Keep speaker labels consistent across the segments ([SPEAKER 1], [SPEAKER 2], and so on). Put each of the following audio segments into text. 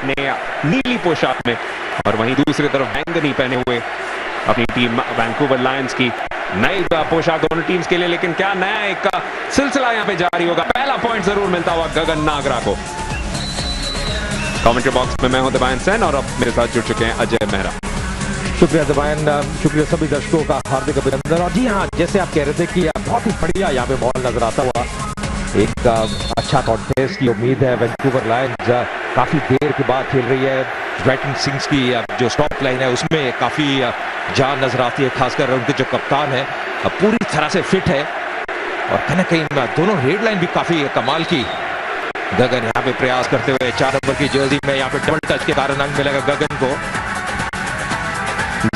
[SPEAKER 1] अपने नीली पोशाक में, और वहीं दूसरी तरफ बैंगनी पहने हुए अपनी टीम वैंकूवर लायंस की। नई पोशाक दोनों टीम्स के लिए, लेकिन क्या नया एक सिलसिला यहां पे जारी होगा। पहला पॉइंट जरूर मिलता हुआ गगन नागरा को। कमेंट्री बॉक्स में मैं हूं दबायन सेन और अब मेरे साथ जुड़ चुके हैं अजय मेहरा।
[SPEAKER 2] शुक्रिया दबायन, शुक्रिया सभी दर्शकों का हार्दिक अभिनंदन। और जी हाँ, जैसे आप कह रहे थे कि बहुत ही बढ़िया यहाँ पे माहौल नजर आता हुआ, एक अच्छा कॉन्टेस्ट की उम्मीद है। वैंकूवर लायंस काफी देर के बाद खेल रही है। ड्रैगन सिंग्स की जो स्टॉप लाइन है उसमें काफी जान नजर आती है, खासकर उनके जो कप्तान है पूरी तरह से फिट है, और कहीं ना कहीं दोनों रेड लाइन भी काफी कमाल की। गगन यहाँ पे प्रयास करते हुए 4 नंबर की जर्सी में यहाँ पे डबल टच के कारण अंक मिलेगा गगन को।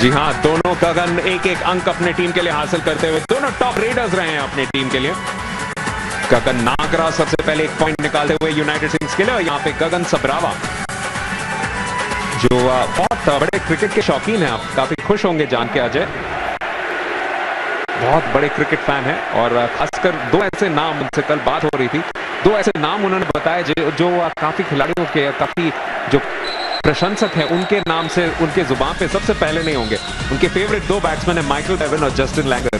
[SPEAKER 1] जी हाँ, दोनों गगन एक एक अंक अपने टीम के लिए हासिल करते हुए दोनों टॉप रेडर्स रहे हैं अपनी टीम के लिए। गगन नागरा सबसे पहले एक पॉइंट निकालते हुए यूनाइटेड सिंग्स के लिए, और यहाँ पे गगन सबरावा जो बहुत बड़े क्रिकेट के शौकीन हैं, आप काफी खुश होंगे जान के अजय, बहुत बड़े क्रिकेट फैन है। और खासकर 2 ऐसे नाम, उनसे कल बात हो रही थी, 2 ऐसे नाम उन्होंने बताया जो काफी खिलाड़ियों के, काफी जो प्रशंसक हैं उनके नाम से उनके जुबान पे सबसे पहले नहीं होंगे। उनके फेवरेट 2 बैट्समैन है माइकल बेवन और जस्टिन लैंगर।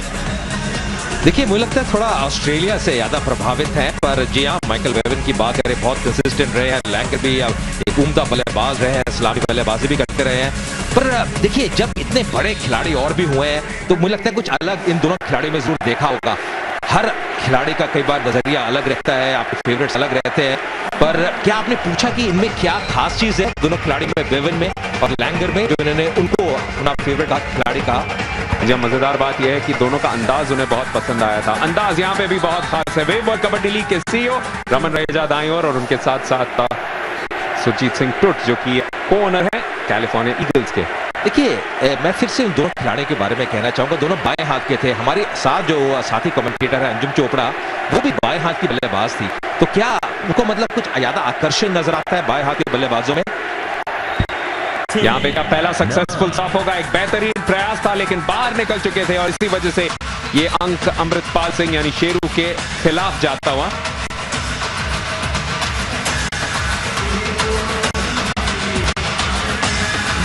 [SPEAKER 2] देखिए, मुझे लगता है थोड़ा ऑस्ट्रेलिया से ज्यादा प्रभावित है, पर जी हाँ, माइकल बेवन की बात करें बहुत कंसिस्टेंट रहे हैं। लैंगर भी एक उम्दा बल्लेबाज रहे हैं, इस्लामी बल्लेबाजी भी करते रहे हैं। पर देखिए, जब इतने बड़े खिलाड़ी और भी हुए हैं तो मुझे लगता है कुछ अलग इन दोनों खिलाड़ियों में जरूर देखा होगा। हर खिलाड़ी का कई बार नजरिया अलग रहता है, आपके फेवरेट्स अलग रहते हैं, पर क्या आपने पूछा कि इनमें क्या खास चीज है दोनों खिलाड़ी में, बेवन में और लैंगर में, जो इन्होंने उनको अपना फेवरेट खिलाड़ी कहा?
[SPEAKER 1] जब मजेदार बात यह है कि दोनों का अंदाज उन्हें बहुत पसंद आया था। अंदाज यहाँ पे भी बहुत खास है। वेव वर्ल्ड कबड्डी लीग के सीईओ रमन रहेजा दाईं ओर, और उनके साथ साथ सुरजीत सिंह टुट जो कि को ओनर है कैलिफोर्निया ईगल्स के।
[SPEAKER 2] देखिए, मैं फिर से उन दोनों खिलाड़ियों के बारे में कहना चाहूंगा, दोनों बाएं हाथ के थे। हमारे साथ जो साथी कमेंटेटर है अंजुम चोपड़ा, वो भी बाएं हाथ की बल्लेबाज थी। तो क्या उनको मतलब कुछ ज्यादा आकर्षण नजर आता है बाएं हाथ के बल्लेबाजों में?
[SPEAKER 1] यहाँ पे का पहला सक्सेसफुल स्टॉप होगा। एक बेहतरीन प्रयास था लेकिन बाहर निकल चुके थे, और इसी वजह से ये अंक अमृतपाल सिंह यानी शेरू के खिलाफ जाता हुआ।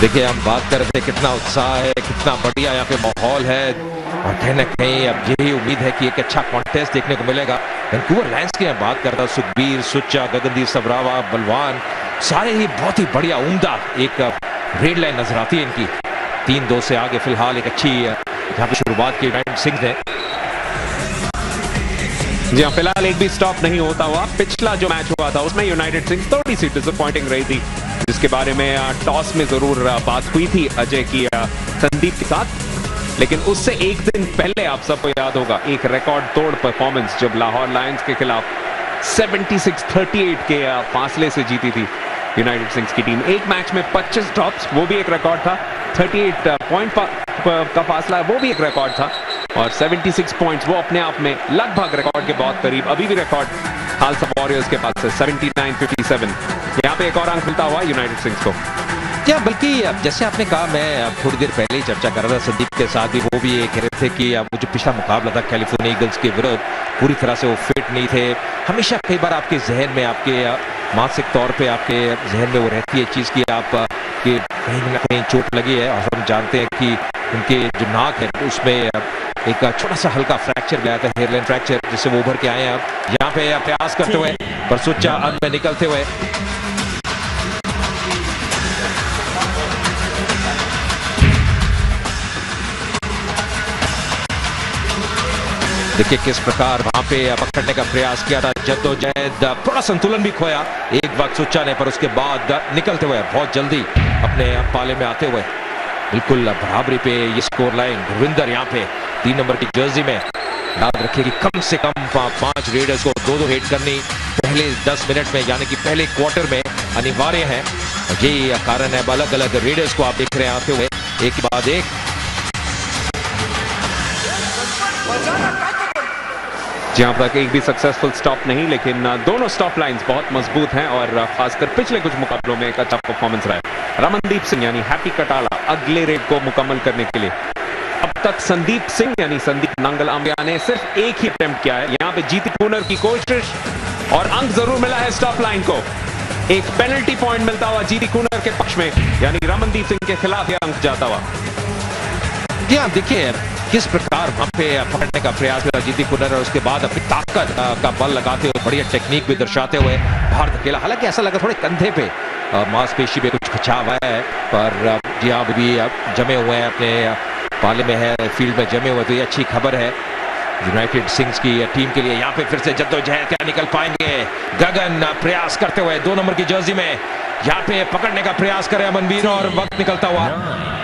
[SPEAKER 2] देखिए, हम बात कर रहे थे कितना उत्साह है, कितना बढ़िया यहाँ पे माहौल है, और कहीं ना कहीं अब यही उम्मीद है कि एक अच्छा कॉन्टेस्ट देखने को मिलेगा। वैंकूवर लायंस की बात करता, सुखबीर, सुच्चा, गगनदीप सबरावा, बलवान, सारे ही बहुत ही बढ़िया उम्दा एक रेड लाइन नजर आती है इनकी। 3-2 से आगे फिलहाल एक अच्छी यहाँ पे शुरुआत की यूनाइटेड सिंह ने।
[SPEAKER 1] जी हाँ, फिलहाल एक भी स्टॉप नहीं होता हुआ। पिछला जो मैच हुआ था उसमें यूनाइटेड सिंह थोड़ी सी डिसअपॉइंटिंग रही थी, जिसके बारे में टॉस में जरूर बात हुई थी अजय की संदीप के साथ। लेकिन उससे एक दिन पहले आप सबको याद होगा एक रिकॉर्ड तोड़ परफॉर्मेंस जब लाहौर लायंस के खिलाफ 76-38 के फासले से जीती थी यूनाइटेड सिंग्स की टीम। एक मैच में 25 टॉप्स, वो भी एक रिकॉर्ड था। 38 पॉइंट का फासला, वो भी एक रिकॉर्ड था, और 76 पॉइंट्स वो अपने आप में लगभग रिकॉर्ड के बहुत करीब। अभी भी रिकॉर्ड खालसा वॉरियर्स के पास है 79-57। यहाँ पे एक और अंक मिलता हुआ यूनाइटेड सिंग्स को।
[SPEAKER 2] क्या बल्कि जैसे आपने कहा, मैं थोड़ी देर पहले ही चर्चा कर रहा था संदीप के साथ भी, वो भी ये कह रहे थे कि वो जो पिछला मुकाबला था कैलिफोर्निया ईगल्स के विरुद्ध, पूरी तरह से वो फिट नहीं थे। हमेशा कई बार आपके जहन में, आपके मानसिक तौर पे आपके जहन में वो रहती है चीज़ की आप कि कहीं ना कहीं चोट लगी है, और हम जानते हैं कि उनके जो नाक है उसमें एक छोटा सा हल्का फ्रैक्चर गया था, हेयरलाइन फ्रैक्चर, जिससे वो उभर के आए हैं। अब यहाँ पे प्रयास करते हुए पर सुच्चा अंत में निकलते हुए। देखिए किस प्रकार वहां पे पकड़ने का प्रयास किया था, जद्दोजहद, थोड़ा संतुलन भी खोया एक वक्त सुच्चा ने, पर उसके बाद निकलते हुए बहुत जल्दी अपने पाले में आते हुए बिल्कुल बराबरी पे ये स्कोर लाइन। गुरविंदर यहाँ पे 3 नंबर की जर्सी में, याद रखिए कि कम से कम 5 रेडर्स को 2-2 हिट करनी पहले 10 मिनट में, यानी कि पहले क्वार्टर में अनिवार्य है। यही कारण है, अलग अलग रेडर्स को आप देख रहे हैं आते हुए एक के बाद एक।
[SPEAKER 1] जहां तक एक भी सक्सेसफुल स्टॉप नहीं, लेकिन दोनों स्टॉप लाइंस बहुत मजबूत हैं, और खासकर पिछले कुछ मुकाबलों में एक अच्छा परफॉर्मेंस रहा है। रमनदीप सिंह यानी हैप्पी कटाला अगले रेड को मुकम्मल करने के लिए अब तक संदीप सिंह यानी संदीप नंगल आम्बिया ने सिर्फ एक ही अटेम्प्ट किया है। यहां पे जीती पूनर की कोशिश, और अंक जरूर मिला है स्टॉप लाइन को। एक पेनल्टी पॉइंट मिलता हुआ जीती कूनर के पक्ष में, यानी रमनदीप सिंह के खिलाफ यह अंक जाता हुआ।
[SPEAKER 2] जी हाँ, देखिए किस प्रकार वहां पे पकड़ने का प्रयास किया जीती कूनर और उसके बाद अपनी ताकत का बल लगाते हुए बढ़िया टेक्निक भी दर्शाते हुए बाहर धकेला। हालांकि ऐसा लगा थोड़े कंधे पे मांसपेशी पे कुछ खिंचाव है, पर जी हाँ अभी जमे हुए हैं, अपने पाले में है, फील्ड में जमे हुए, तो ये अच्छी खबर है यूनाइटेड सिंग्स की टीम के लिए। यहाँ पे फिर से जद्दोजहद क्या निकल पाएंगे गगन प्रयास करते हुए 2 नंबर की जर्सी में, यहाँ पे पकड़ने का प्रयास करे अमनवीर और वक्त निकलता हुआ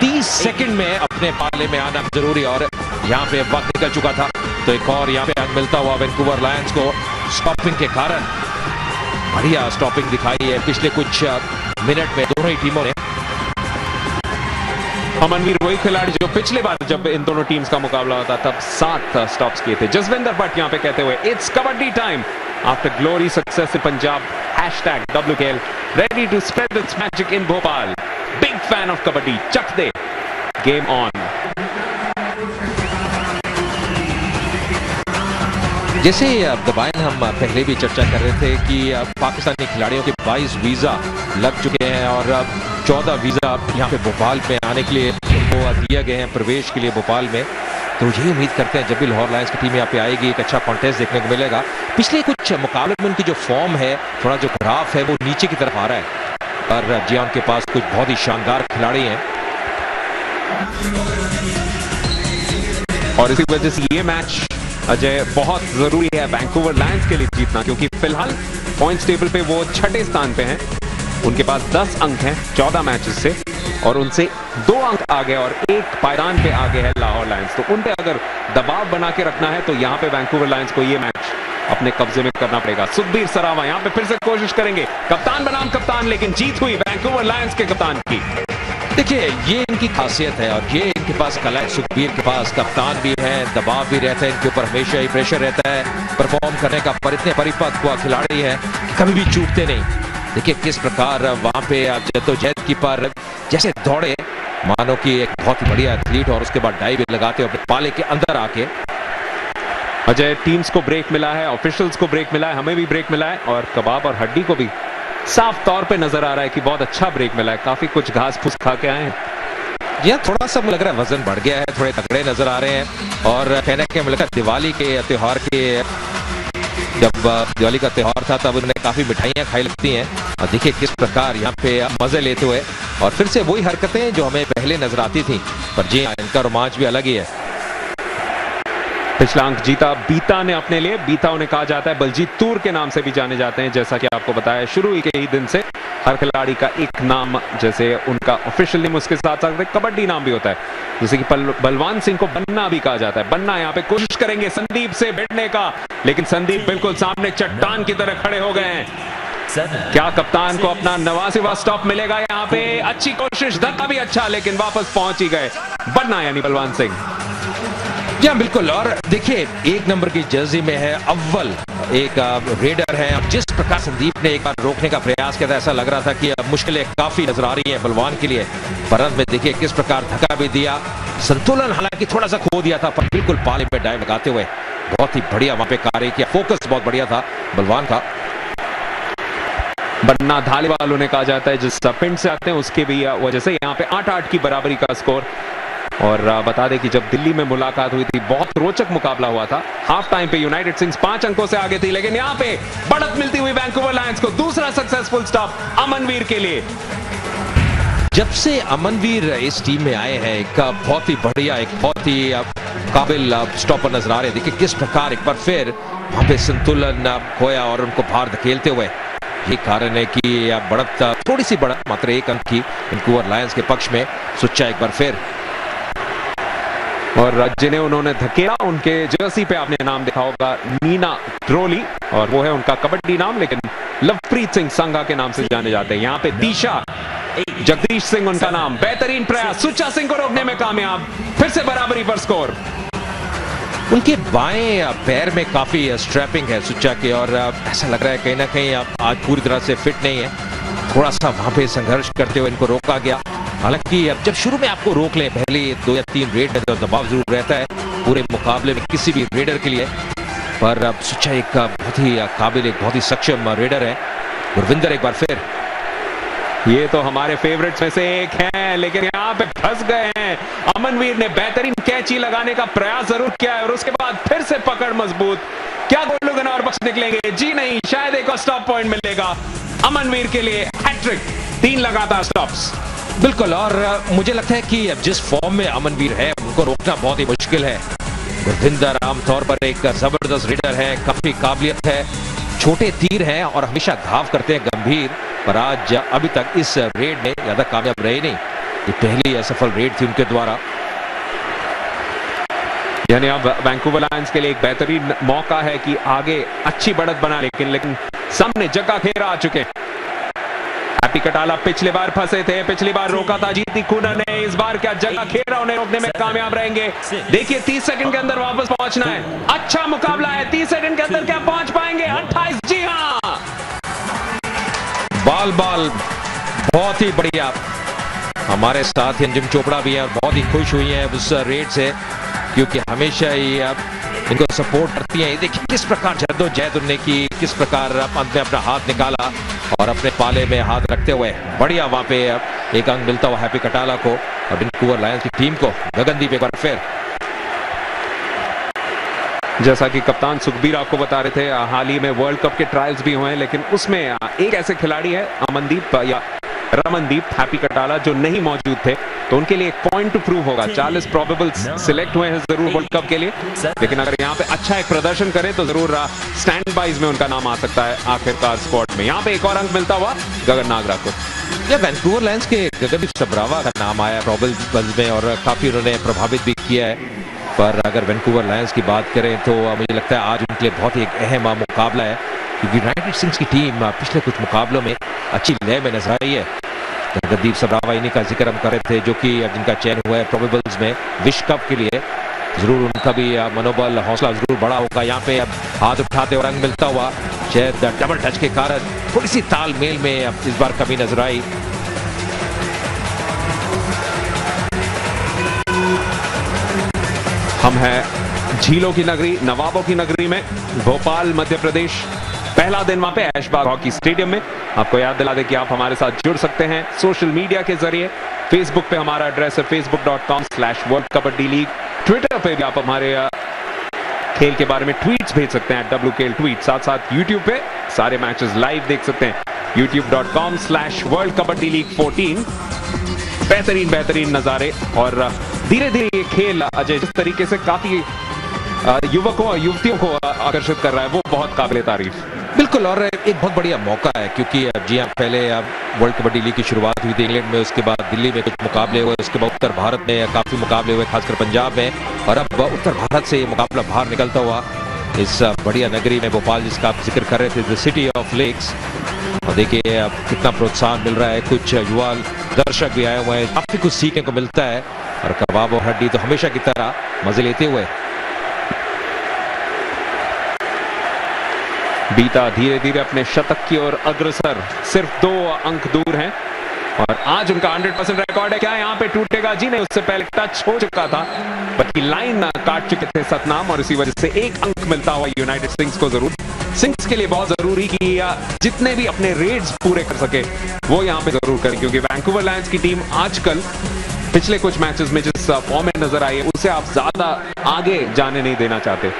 [SPEAKER 2] 30 सेकंड में अपने पाले में आना जरूरी, और यहाँ पे वक्त निकल चुका था। तो एक और यहाँ पे अंक मिलता हुआ वैंकूवर लायंस को स्टॉपिंग के कारण। बढ़िया स्टॉपिंग दिखाई है पिछले कुछ मिनट में दोनों ही टीमों ने।
[SPEAKER 1] अमनवीर वही खिलाड़ी जो पिछले बार जब इन दोनों टीम्स का मुकाबला होता तब 7 स्टॉप्स किए थे। जसविंदर भट्ट यहाँ पे कहते हुए it's kabaddi time after glory success in Punjab #WKL ready to spread its magic in Bhopal. Big fan of kabaddi, Chak De, game on.
[SPEAKER 2] जैसे दबायन हम पहले भी चर्चा कर रहे थे कि पाकिस्तानी खिलाड़ियों के 22 वीजा लग चुके हैं और 14 वीजा यहाँ पे भोपाल में आने के लिए उनको दिए गए हैं प्रवेश के लिए भोपाल में। तो यही उम्मीद करते हैं जब भी लाहौर लायंस की टीम यहाँ पे आएगी एक अच्छा कॉन्टेस्ट देखने को मिलेगा। पिछले कुछ मुकाबले में उनकी जो फॉर्म है, थोड़ा जो ग्राफ है वो नीचे की तरफ आ रहा है, पर जी उनके पास कुछ बहुत ही शानदार खिलाड़ी हैं
[SPEAKER 1] और इसी वजह से ये मैच अजय बहुत जरूरी है वैंकूवर लायंस के लिए जीतना, क्योंकि फिलहाल पॉइंट्स टेबल पे वो 6ठे स्थान पे हैं। उनके पास 10 अंक हैं 14 मैचेस से, और उनसे 2 अंक आगे और 1 पायदान पे आगे है लाहौर लायंस। तो उन पे अगर दबाव बना के रखना है तो यहाँ पे वैंकूवर लायंस को ये मैच अपने कब्जे में करना पड़ेगा। सुखबीर सरावा यहाँ पे फिर से कोशिश करेंगे, कप्तान बनाम कप्तान, लेकिन जीत हुई वैंकूवर लायंस के कप्तान की।
[SPEAKER 2] देखिए ये इनकी खासियत है और ये इनके पास कला है। सुखबीर के पास कप्तान भी है, दबाव भी रहता है इनके ऊपर, हमेशा ही प्रेशर रहता है परफॉर्म करने का, पर इतने परिपक्व खिलाड़ी है कभी भी चूकते नहीं। देखिए किस प्रकार वहां पे जद्दोजहद की पर जैसे दौड़े मानो कि एक बहुत ही बढ़िया एथलीट, और उसके बाद डाइव लगाते अपने पाले के अंदर आके।
[SPEAKER 1] अजय टीम्स को ब्रेक मिला है, ऑफिशियल्स को ब्रेक मिला है, हमें भी ब्रेक मिला है, और कबाब और हड्डी को भी साफ तौर पे नजर आ रहा है कि बहुत अच्छा ब्रेक मिला है। काफी कुछ घास फूस खा के आए हैं।
[SPEAKER 2] यह थोड़ा सा मुझे लग रहा है वजन बढ़ गया है, थोड़े तगड़े नजर आ रहे हैं। और कहने के मुझे लगा दिवाली के त्योहार के, जब दिवाली का त्योहार था तब उन्होंने काफी मिठाइयां खाई लगती हैं, और देखिए किस प्रकार यहाँ पे मजे लेते हुए, और फिर से वही हरकतें जो हमें पहले नजर आती थी, पर जी इनका रोमांच भी अलग ही है।
[SPEAKER 1] पिछला अंक जीता बीता ने अपने लिए। बीता उन्हें कहा जाता है, बलजीत तूर के नाम से भी जाने जाते हैं। जैसा कि आपको बताया शुरू के ही दिन से हर खिलाड़ी का एक नाम, जैसे उनका ऑफिशियल नेम, उसके साथ साथ कबड्डी नाम भी होता है। जैसे कि बलवान सिंह को बन्ना भी कहा जाता है। बन्ना यहाँ पे कोशिश करेंगे संदीप से भिड़ने का, लेकिन संदीप बिल्कुल सामने चट्टान की तरह खड़े हो गए हैं। क्या कप्तान को अपना 89वां स्टॉप मिलेगा यहाँ पे? अच्छी कोशिश, धक्का भी अच्छा, लेकिन वापस पहुंच ही गए बन्ना यानी बलवान सिंह।
[SPEAKER 2] जी बिल्कुल, और देखिए 1 नंबर की जर्सी में है अव्वल एक रेडर है। अब जिस प्रकार संदीप ने एक बार रोकने का प्रयास किया था, ऐसा लग रहा था कि अब मुश्किलें काफी नजर आ रही हैं बलवान के लिए। परंत में देखिए किस प्रकार धक्का भी दिया, संतुलन हालांकि थोड़ा सा खो दिया था, पर बिल्कुल पाले में डाइव लगाते हुए बहुत ही बढ़िया वहां पे कार्य किया। फोकस बहुत बढ़िया था बलवान का।
[SPEAKER 1] बन्ना धालीवाल उन्हें कहा जाता है, जिस पिंड से आते हैं उसके भी वजह से यहाँ पे 8-8 की बराबरी का स्कोर। और बता दें कि जब दिल्ली में मुलाकात हुई थी बहुत रोचक मुकाबला हुआ था। हाफ टाइम पे यूनाइटेड सिंग्स 5 अंकों से आगे थी, लेकिन यहाँ पे बढ़त मिलती हुई वैंकूवर लायंस को। दूसरा सक्सेसफुल स्टॉप अमनवीर के लिए।
[SPEAKER 2] जब से अमनवीर इस टीम में आए हैं, एक बहुत ही बढ़िया, एक बहुत ही काबिल स्टॉपर नजर आ रहे हैं। देखिए किस प्रकार एक बार फिर वहां पे संतुलन खोया और उनको बाहर धकेलते हुए। यही कारण है कि बढ़त, थोड़ी सी बढ़त, मात्र 1 अंक की वैंकूवर लायंस के पक्ष में। सुच्चा एक बार फिर,
[SPEAKER 1] और जिन्हें उन्होंने धकेला उनके जर्सी पे आपने नाम देखा होगा, नीना ड्रोली, और वो है उनका कबड्डी नाम, लेकिन लवप्रीत सिंह संघा के नाम से जाने जाते हैं। यहाँ पे दिशा जगदीश सिंह उनका नाम। बेहतरीन प्रयास, सुच्चा सिंह को रोकने में कामयाब। फिर से बराबरी पर स्कोर।
[SPEAKER 2] उनके बाएं पैर में काफी स्ट्रैपिंग है सुच्चा के, और ऐसा लग रहा है कहीं ना कहीं आज पूरी तरह से फिट नहीं है। थोड़ा सा वहां पे संघर्ष करते हुए इनको रोका गया। हालांकि अब जब शुरू में आपको रोक लें, पहले 2 या 3 रेड में तो दबाव जरूर रहता है पूरे मुकाबले में किसी भी रेडर के लिए, पर अब सुच्चा एक बहुत ही काबिल, एक बहुत ही सक्षम रेडर है। गुरविंदर एक बार फिर
[SPEAKER 1] ये तो हमारे फेवरेट्स में से एक हैं, लेकिन यहाँ पे फंस गए हैं। अमनवीर ने बेहतरीन कैची लगाने का प्रयास जरूर किया है और उसके बाद फिर से पकड़ मजबूत। क्या गोलू गनौर बच निकलेंगे? जी नहीं, शायद एक और स्टॉप पॉइंट मिलेगा अमनवीर के लिए। हैट्रिक, 3 लगातार स्टॉप्स।
[SPEAKER 2] बिल्कुल, और मुझे लगता है कि जिस फॉर्म में अमनवीर है उनको रोकना बहुत ही मुश्किल है। गुरविंदर आमतौर पर एक जबरदस्त रेडर है, काफी काबिलियत है, छोटे तीर हैं और हमेशा घाव करते हैं गंभीर, पर आज अभी तक इस रेड में ज्यादा कामयाब रहे नहीं। ये पहली असफल रेड थी उनके द्वारा।
[SPEAKER 1] यानी अब वैंकूवर लायंस के लिए एक बेहतरीन मौका है कि आगे अच्छी बढ़त बना, लेकिन सामने जगह घेरा आ चुके। हैप्पी कटाला पिछली बार फंसे थे, पिछली बार रोका था जीती खूना ने, इस बार क्या जगह घेरा उन्हें रोकने में कामयाब रहेंगे? देखिए 30 सेकंड के अंदर वापस पहुंचना है। अच्छा मुकाबला है, 30 सेकंड के अंदर क्या पहुंच पाएंगे? 28, जी हाँ,
[SPEAKER 2] बाल बहुत ही बढ़िया। हमारे साथ अंजुम चोपड़ा भी है और बहुत ही खुश हुई है उस रेड से, क्योंकि हमेशा ही इनको सपोर्ट करती हैं। देखिए किस प्रकार जद्दोजहद उन्होंने की, किस प्रकार अंत में अपना हाथ निकाला और अपने पाले में हाथ रखते हुए बढ़िया वहां पे एक अंक मिलता हुआ हैप्पी कटाला को और वैंकूवर लायंस की टीम को। गगनदीप एक बार फिर,
[SPEAKER 1] जैसा कि कप्तान सुखबीर आपको बता रहे थे, हाल ही में वर्ल्ड कप के ट्रायल्स भी हुए हैं, लेकिन उसमें एक ऐसे खिलाड़ी है अमनदीप या रमनदीप हैप्पी कटाला जो नहीं मौजूद थे, तो उनके लिए एक पॉइंट टू प्रूव होगा। 40 प्रोबेबल्स सिलेक्ट हुए हैं जरूर वर्ल्ड कप के लिए, लेकिन अगर यहाँ पे अच्छा एक प्रदर्शन करें तो जरूर स्टैंड बाइज में उनका नाम आ सकता है आखिरकार स्क्वाड में। यहाँ पे एक और अंक मिलता हुआ गगन नागरा को।
[SPEAKER 2] या वैंकूवर लायंस के गगनदीप सबरावा का नाम आया प्रोबेबल्स में और काफी उन्होंने प्रभावित भी किया है। पर अगर वैंकूवर लायंस की बात करें तो मुझे लगता है आज उनके लिए बहुत ही एक अहम मुकाबला है, क्योंकि यूनाइटेड सिंग्स की टीम पिछले कुछ मुकाबलों में अच्छी लय में नजर आई है। गगनदीप सबरावा इन्हीं का जिक्र हम कर रहे थे, जो कि जिनका चयन हुआ है प्रोबेबल्स में विश्व कप के लिए। जरूर उनका भी मनोबल हौसला जरूर बड़ा होगा। यहाँ पे अब हाथ उठाते और रंग मिलता हुआ, शायद डबल टच के कारण थोड़ी सी तालमेल में अब इस बार कमी नजर आई।
[SPEAKER 1] हम हैं झीलों की नगरी, नवाबों की नगरी में, भोपाल मध्य प्रदेश। पहला दिन वहां पे ऐशबाग हॉकी स्टेडियम में। आपको याद दिला दें कि आप हमारे साथ जुड़ सकते हैं सोशल मीडिया के जरिए। फेसबुक पे हमारा एड्रेस है facebook.com/worldkabaddileague। ट्विटर पे भी आप हमारे खेल के बारे में ट्वीट्स भेज सकते हैं @WKLTweet। साथ साथ यूट्यूब पे सारे मैचेस लाइव देख सकते हैं youtube.com/worldkabaddileague14। बेहतरीन नजारे और धीरे धीरे ये खेल अजय जिस तरीके से काफी युवकों और युवतियों को आकर्षित कर रहा है, वो बहुत काबिल तारीफ।
[SPEAKER 2] बिल्कुल, और एक बहुत बढ़िया मौका है, क्योंकि जी हाँ, पहले वर्ल्ड कबड्डी लीग की शुरुआत हुई थी इंग्लैंड में, उसके बाद दिल्ली में कुछ मुकाबले हुए, उसके बाद उत्तर भारत में काफी मुकाबले हुए, खासकर पंजाब में, और अब उत्तर भारत से मुकाबला बाहर निकलता हुआ इस बढ़िया नगरी में भोपाल, जिसका आप जिक्र कर रहे थे, द सिटी ऑफ लेक्स। और देखिए अब कितना प्रोत्साहन मिल रहा है, कुछ युवा दर्शक भी आए हुए हैं, काफी कुछ सीखने को मिलता है, और कबाब और हड्डी तो हमेशा की तरह मजे लेते हुए।
[SPEAKER 1] बीता धीरे धीरे अपने शतक की ओर अग्रसर, सिर्फ 2 अंक दूर हैं, और आज उनका 100% रिकॉर्ड है। क्या यहाँ पे टूटेगा? जी नहीं, उससे पहले टच हो चुका था, बल्कि लाइन काट चुके थे सतनाम, और इसी वजह से 1 अंक मिलता हुआ यूनाइटेड सिंग्स को। जरूर सिंग्स के लिए बहुत जरूरी कि जितने भी अपने रेड्स पूरे कर सके वो यहाँ पे जरूर करें, क्योंकि वैंकूवर लायंस की टीम आजकल पिछले कुछ मैचेस में जिस फॉर्म में नजर आई है, उससे आप ज्यादा आगे जाने नहीं देना चाहते।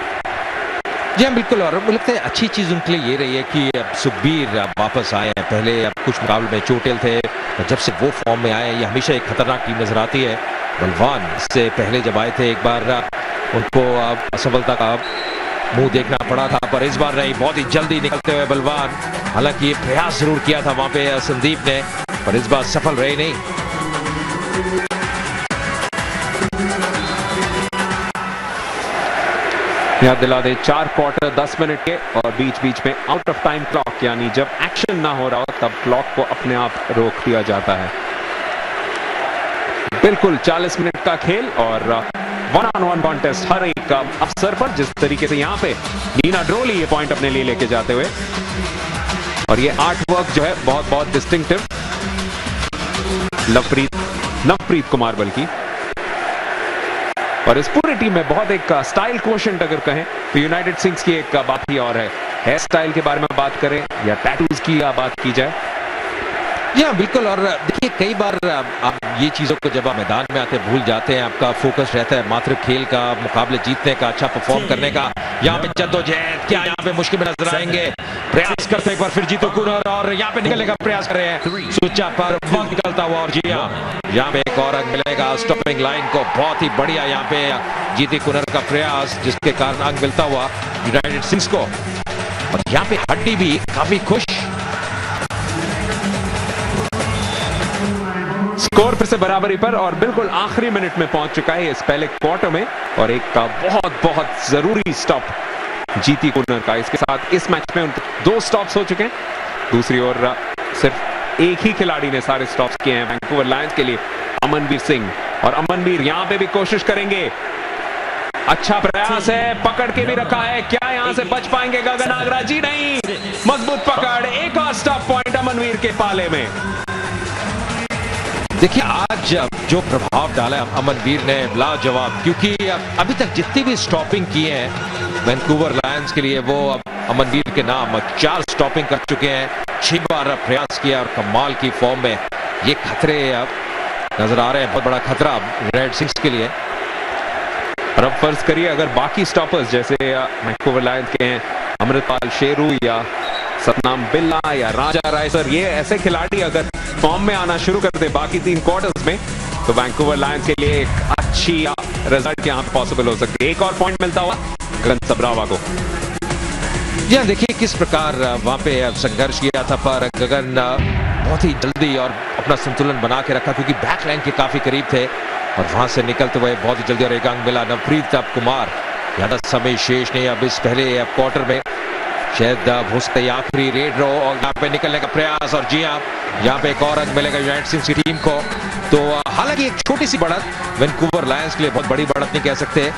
[SPEAKER 2] जी हाँ, बिल्कुल, और मुझे लगता है अच्छी चीज उनके लिए ये रही है कि अब सुखबीर वापस आए हैं। पहले अब कुछ मुकाबले में चोटिल थे, जब से वो फॉर्म में आए, ये हमेशा एक खतरनाक टीम नजर आती है। बलवान इससे पहले जब आए थे, एक बार उनको असफलता का मुंह देखना पड़ा था, पर इस बार नहीं, बहुत ही जल्दी निकलते हुए बलवान। हालांकि ये प्रयास जरूर किया था वहां पे संदीप ने, पर इस बार सफल रहे नहीं।
[SPEAKER 1] याद दिला दे 4 क्वार्टर 10 मिनट के, और बीच बीच में आउट ऑफ टाइम क्लॉक, यानी जब एक्शन ना हो रहा हो तब क्लॉक को अपने आप रोक दिया जाता है। बिल्कुल 40 मिनट का खेल और 1-on-1 कॉन्टेस्ट हर एक अवसर पर, जिस तरीके से यहाँ पे नीना ड्रोली ये पॉइंट अपने लिए लेके जाते हुए, और ये आर्ट वर्क जो है बहुत डिस्टिंक्टिव, नवप्रीत कुमार बल्कि। और इस पूरी टीम में बहुत एक स्टाइल क्वोशेंट अगर कहें तो यूनाइटेड सिंग्स की एक बात ही और है। हेयर स्टाइल के बारे में बात करें या टैटूज की बात की जाए,
[SPEAKER 2] जी हाँ, बिल्कुल। और देखिए, कई बार आप ये चीज़ों को जब आप मैदान में आते भूल जाते हैं, आपका फोकस रहता है मात्र खेल का, मुकाबले जीतने का, अच्छा परफॉर्म करने का। यहाँ पे जद्दोजहद, क्या यहाँ पे मुश्किल में नजर आएंगे, प्रयास करते एक बार फिर जीतू कुनर, और यहाँ पे निकलने का प्रयास कर रहे हैं, सुच्चा पर बहुत निकलता हुआ। और जी हाँ, यहाँ पे एक और अंक मिलेगा स्टॉपिंग लाइन को, बहुत ही बढ़िया यहाँ पे जीतू कुनर का प्रयास, जिसके कारण अंक मिलता हुआ यूनाइटेड सिंग्स को। और यहाँ पे हड्डी भी काफी खुश।
[SPEAKER 1] स्कोर फिर से बराबरी पर और बिल्कुल आखिरी मिनट में पहुंच चुका है इस पहले क्वार्टर में, और एक का बहुत जरूरी स्टॉप जीती कुनर का। इसके साथ इस मैच में उनके 2 स्टॉप्स हो चुके हैं। दूसरी ओर सिर्फ एक ही खिलाड़ी ने सारे स्टॉप्स किए हैं वैंकूवर लायंस के लिए, अमनवीर सिंह। और अमनवीर यहां पे भी कोशिश करेंगे, अच्छा प्रयास है, पकड़ के भी रखा है, क्या यहां से बच पाएंगे गगन आगरा? जी नहीं, मजबूत पकड़, एक और स्टॉप पॉइंट अमनवीर के पाले में।
[SPEAKER 2] देखिए, आज जो प्रभाव डाला है अमनवीर ने लाजवाब, क्योंकि अभी तक जितनी भी स्टॉपिंग किए हैं वैंकूवर लायंस के लिए, वो अब अमनवीर के नाम 4 स्टॉपिंग कर चुके हैं, 6 बार प्रयास किया, और कमाल की फॉर्म में ये खतरे नजर आ रहे हैं, बहुत बड़ा खतरा रेड सिंग्स के लिए।
[SPEAKER 1] और अब फर्ज करिए अगर बाकी स्टॉपर्स जैसे वैंकूवर लायंस के हैं अमृतपाल शेरू या सतनाम बिल्ला या राजा राय सर, ये ऐसे खिलाड़ी अगर फॉर्म में आना शुरू कर दे बाकी 3 क्वार्टर्स में, तो वैंकूवर लायंस के लिए एक अच्छी रिजल्ट यहां पे पॉसिबल हो सकती है। एक और पॉइंट मिलता हुआ गगन सबरावा को।
[SPEAKER 2] यह देखिए किस प्रकार वहां पे संघर्ष किया था, पर गगन बहुत ही जल्दी और अपना संतुलन बना के रखा, क्योंकि बैकलाइन के काफी करीब थे, और वहां से निकलते हुए बहुत ही जल्दी और एक अंक मिला। नवप्रीत कुमार, ज्यादा समय शेष नहीं अब इस पहले क्वार्टर में, शायद हो सकता है आखिरी रेड रो, और यहाँ पे निकलने का प्रयास। और जी हाँ, यहाँ पे एक और अंक मिलेगा यूनाइटेड सिंग्स की टीम को। तो हालांकि एक छोटी सी बढ़त वैंकूवर लायंस के लिए, बहुत बड़ी बढ़त नहीं कह सकते,